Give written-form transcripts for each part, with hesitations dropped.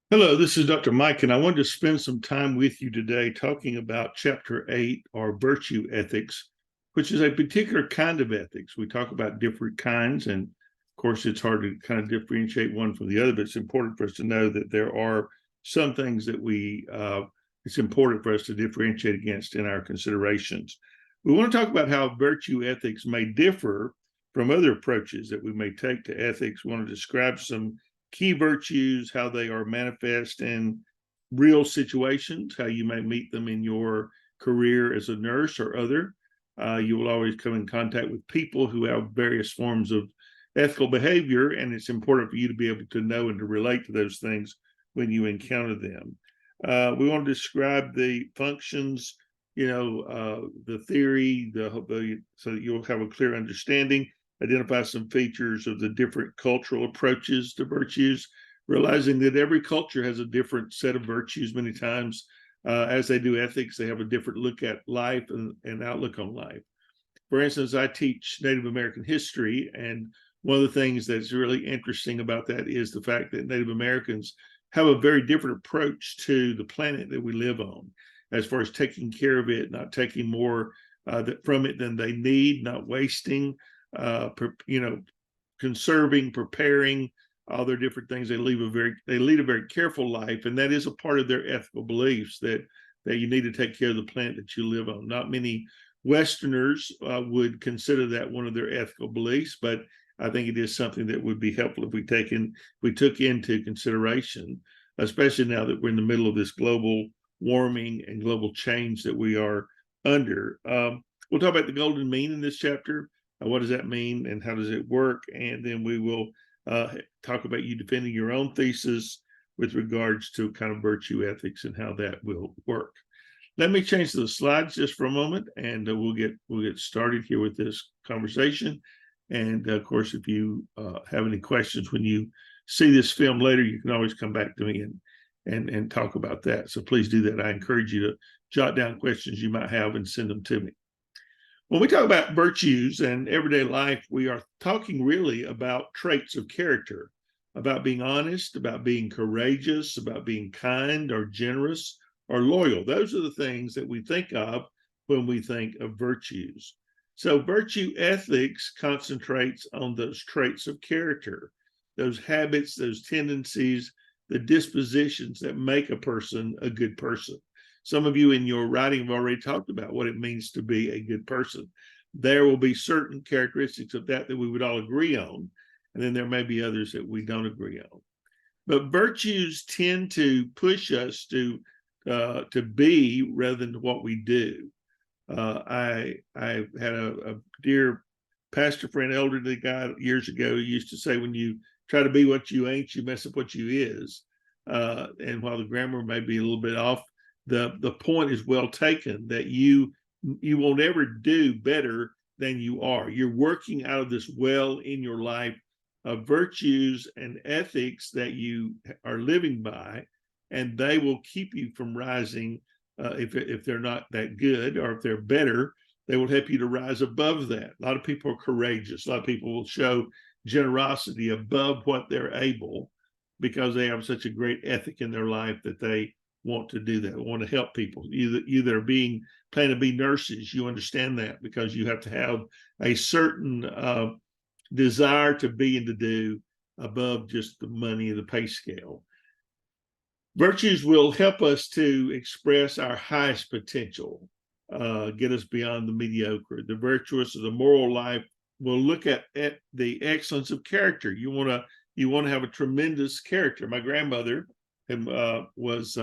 Hello, this is Dr. Mike, and I wanted to spend some time with you today talking about Chapter 8, or virtue ethics, which is a particular kind of ethics. We talk about different kinds, and of course, it's hard to kind of differentiate one from the other, but it's important for us to know that there are some things that it's important for us to differentiate against in our considerations. We want to talk about how virtue ethics may differ from other approaches that we may take to ethics. We want to describe some key virtues, how they are manifest in real situations, how you may meet them in your career as a nurse or other. You will always come in contact with people who have various forms of ethical behavior, and it's important for you to be able to know and to relate to those things when you encounter them. We want to describe the functions, the theory, so that you'll have a clear understanding, identify some features of the different cultural approaches to virtues, realizing that every culture has a different set of virtues many times. As they do ethics, they have a different look at life and outlook on life. For instance, I teach Native American history, and one of the things that's really interesting about that is the fact that Native Americans have a very different approach to the planet that we live on, as far as taking care of it, not taking more from it than they need, not wasting, conserving, preparing, all their different things. They lead a very careful life, and that is a part of their ethical beliefs that you need to take care of the planet that you live on. Not many Westerners would consider that one of their ethical beliefs, but I think it is something that would be helpful if we took into consideration, especially now that we're in the middle of this global warming and global change that we are under. We'll talk about the golden mean in this chapter. What does that mean and how does it work? And then we will talk about you defending your own thesis with regards to kind of virtue ethics and how that will work. Let me change the slides just for a moment, and we'll get started here with this conversation. And of course, if you have any questions when you see this film later, you can always come back to me and talk about that. So please do that. I encourage you to jot down questions you might have and send them to me. When we talk about virtues and everyday life, we are talking really about traits of character, about being honest, about being courageous, about being kind or generous or loyal. Those are the things that we think of when we think of virtues. So virtue ethics concentrates on those traits of character, those habits, those tendencies, the dispositions that make a person a good person. Some of you in your writing have already talked about what it means to be a good person. There will be certain characteristics of that we would all agree on, and then there may be others that we don't agree on. But virtues tend to push us to be rather than what we do. I had a dear pastor friend, elderly guy years ago, who used to say, when you try to be what you ain't, you mess up what you is. And while the grammar may be a little bit off, the point is well taken, that you won't ever do better than you are. You're working out of this well in your life of virtues and ethics that you are living by, and they will keep you from rising. If they're not that good, or if they're better, they will help you to rise above that. A lot of people are courageous. A lot of people will show generosity above what they're able because they have such a great ethic in their life that they want to do that, want to help people. You that are planning to be nurses, you understand that because you have to have a certain desire to be and to do above just the money, the pay scale. Virtues will help us to express our highest potential, get us beyond the mediocre. The virtuous or the moral life will look at the excellence of character. You want to have a tremendous character. My grandmother was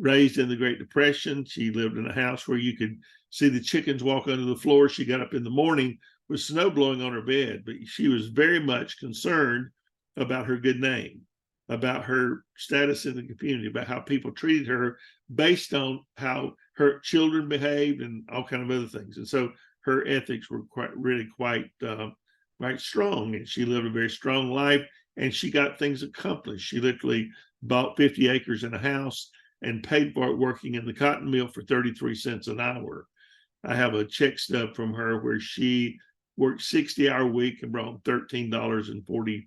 raised in the Great Depression. She lived in a house where you could see the chickens walk under the floor. She got up in the morning with snow blowing on her bed, but she was very much concerned about her good name, about her status in the community, about how people treated her based on how her children behaved and all kind of other things. And so her ethics were quite strong, and she lived a very strong life, and she got things accomplished. She literally bought 50 acres and a house and paid for it working in the cotton mill for 33 cents an hour. I have a check stub from her where she worked 60-hour week and brought $13.45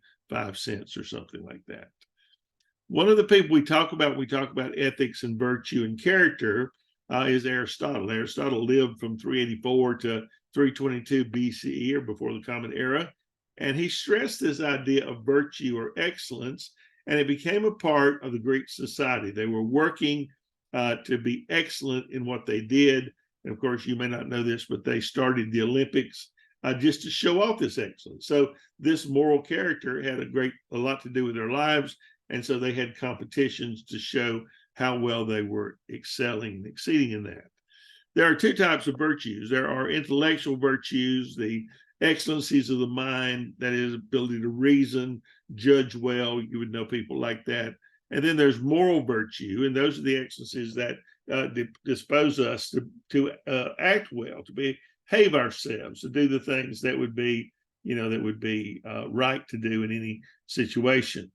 or something like that. One of the people we talk about ethics and virtue and character is Aristotle. Aristotle lived from 384 to 322 BCE, or before the Common Era. And he stressed this idea of virtue or excellence, and it became a part of the Greek society. They were working to be excellent in what they did. And of course, you may not know this, but they started the Olympics just to show off this excellence. So this moral character had a lot to do with their lives. And so they had competitions to show how well they were excelling and exceeding in that. There are two types of virtues. There are intellectual virtues, the excellencies of the mind, that is, ability to reason, judge well. You would know people like that. And then there's moral virtue, and those are the excellencies that dispose us to act well, to behave ourselves, to do the things that would be, right to do in any situation.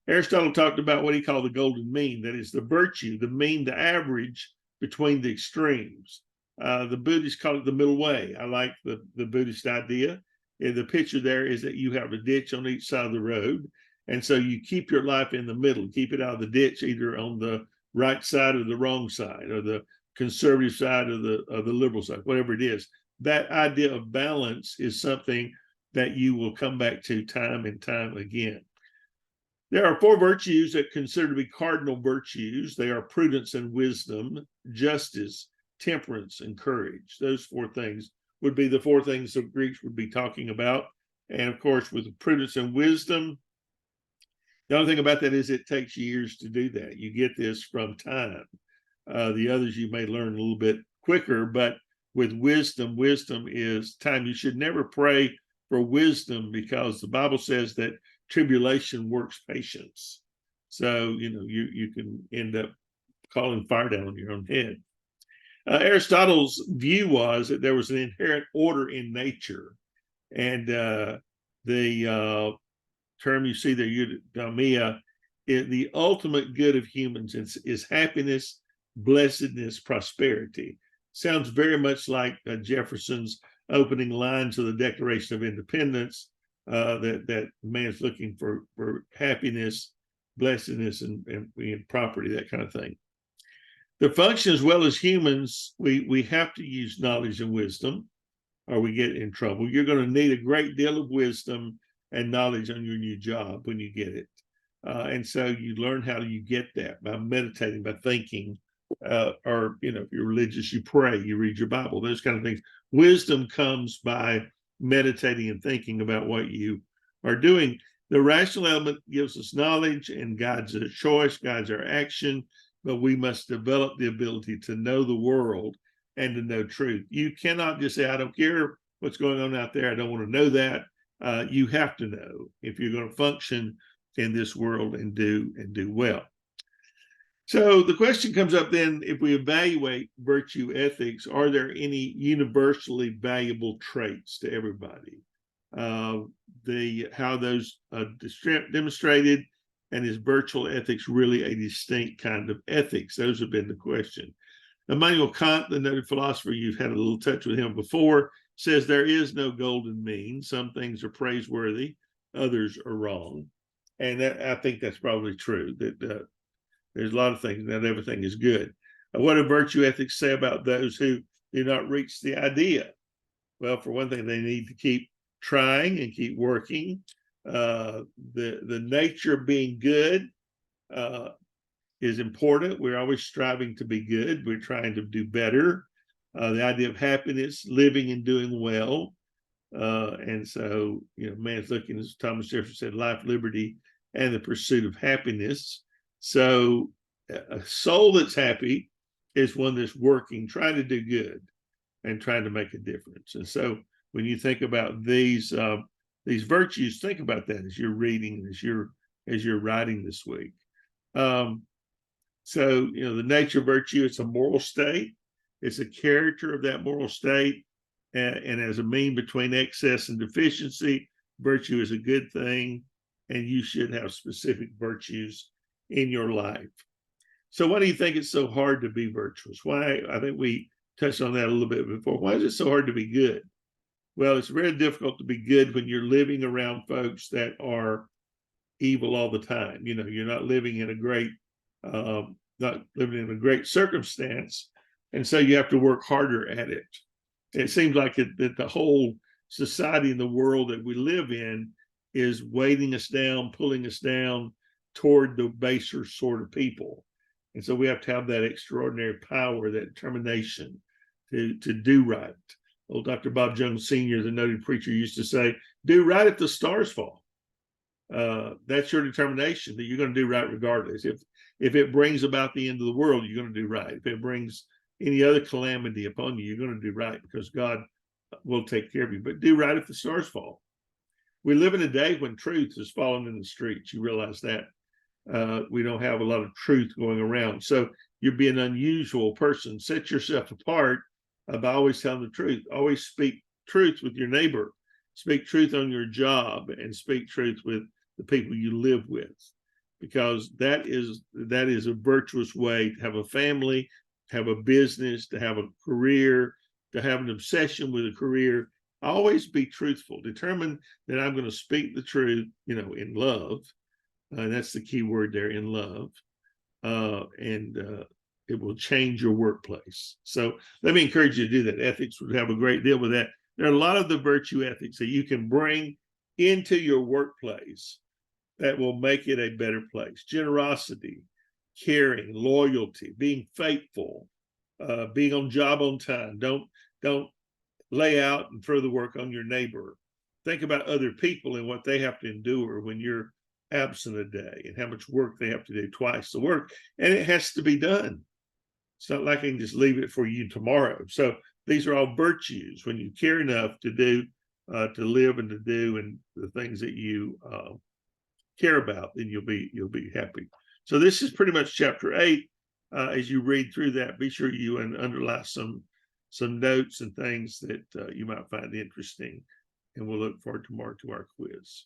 Aristotle talked about what he called the golden mean, that is the virtue, the mean, the average between the extremes. The Buddhists call it the middle way. I like the Buddhist idea. And the picture there is that you have a ditch on each side of the road. And so you keep your life in the middle, keep it out of the ditch, either on the right side or the wrong side, or the conservative side or the liberal side, whatever it is. That idea of balance is something that you will come back to time and time again. There are four virtues that consider to be cardinal virtues. They are prudence and wisdom, justice, temperance, and courage. Those four things would be the four things the Greeks would be talking about. And of course, with prudence and wisdom, the only thing about that is it takes years to do that. You get this from time. The others you may learn a little bit quicker, but with wisdom is time. You should never pray for wisdom, because the Bible says that tribulation works patience. So, you can end up calling fire down on your own head. Aristotle's view was that there was an inherent order in nature. And the term you see there, eudaimonia, the ultimate good of humans is happiness, blessedness, prosperity. Sounds very much like Jefferson's opening lines of the Declaration of Independence, that man's looking for happiness, blessedness, and property, that kind of thing. The function, as well as humans, we have to use knowledge and wisdom, or we get in trouble. You're going to need a great deal of wisdom and knowledge on your new job when you get it. And so you learn how you get that by meditating, by thinking, or, if you're religious, you pray, you read your Bible, those kind of things. Wisdom comes by meditating and thinking about what you are doing. The rational element gives us knowledge and guides our choice, guides our action, but we must develop the ability to know the world and to know truth. You cannot just say, I don't care what's going on out there, I don't want to know that. You have to know if you're going to function in this world and do well. So the question comes up then, if we evaluate virtue ethics, are there any universally valuable traits to everybody? How those demonstrated, and is virtual ethics really a distinct kind of ethics? Those have been the question. Immanuel Kant, the noted philosopher, you've had a little touch with him before, says there is no golden mean. Some things are praiseworthy, others are wrong. And I think that's probably true, that there's a lot of things, not everything is good. What do virtue ethics say about those who do not reach the idea? Well, for one thing, they need to keep trying and keep working. The nature of being good is important. We're always striving to be good. We're trying to do better. The idea of happiness, living and doing well. And so, man's looking, as Thomas Jefferson said, life, liberty, and the pursuit of happiness. So a soul that's happy is one that's working, trying to do good and trying to make a difference. And so when you think about these virtues, think about that as you're reading, as you're writing this week. So, the nature of virtue, it's a moral state. It's a character of that moral state. And as a mean between excess and deficiency, virtue is a good thing. And you should have specific virtues in your life. So why do you think it's so hard to be virtuous? Why? I think we touched on that a little bit before. Why is it so hard to be good? Well, it's very difficult to be good when you're living around folks that are evil all the time. You know, you're not living in a great, not living in a great circumstance, and so you have to work harder at it. It seems like that the whole society in the world that we live in is weighting us down, pulling us down toward the baser sort of people. And so we have to have that extraordinary power, that determination to do right. Old Dr. Bob Jones Sr., the noted preacher, used to say, do right if the stars fall. That's your determination that you're going to do right regardless. If it brings about the end of the world, you're going to do right. If it brings any other calamity upon you, you're going to do right because God will take care of you. But do right if the stars fall. We live in a day when truth is falling in the streets. You realize that we don't have a lot of truth going around. So you'll be an unusual person. Set yourself apart by always telling the truth. Always speak truth with your neighbor. Speak truth on your job, and speak truth with the people you live with, because that is a virtuous way to have a family, to have a business, to have a career, to have an obsession with a career. Always be truthful. Determine that I'm going to speak the truth, in love. And that's the key word there, in love. And it will change your workplace. So let me encourage you to do that. Ethics would have a great deal with that. There are a lot of the virtue ethics that you can bring into your workplace that will make it a better place. Generosity, caring, loyalty, being faithful, being on job on time. Don't lay out and throw the work on your neighbor. Think about other people and what they have to endure when you're absent a day, and how much work they have to do, twice the work, and it has to be done. It's not like I can just leave it for you tomorrow. So these are all virtues when you care enough to do, to live and to do, and the things that you care about, then you'll be happy. So this is pretty much chapter 8. As you read through that, be sure you underline some notes and things that you might find interesting. And we'll look forward tomorrow to our quiz.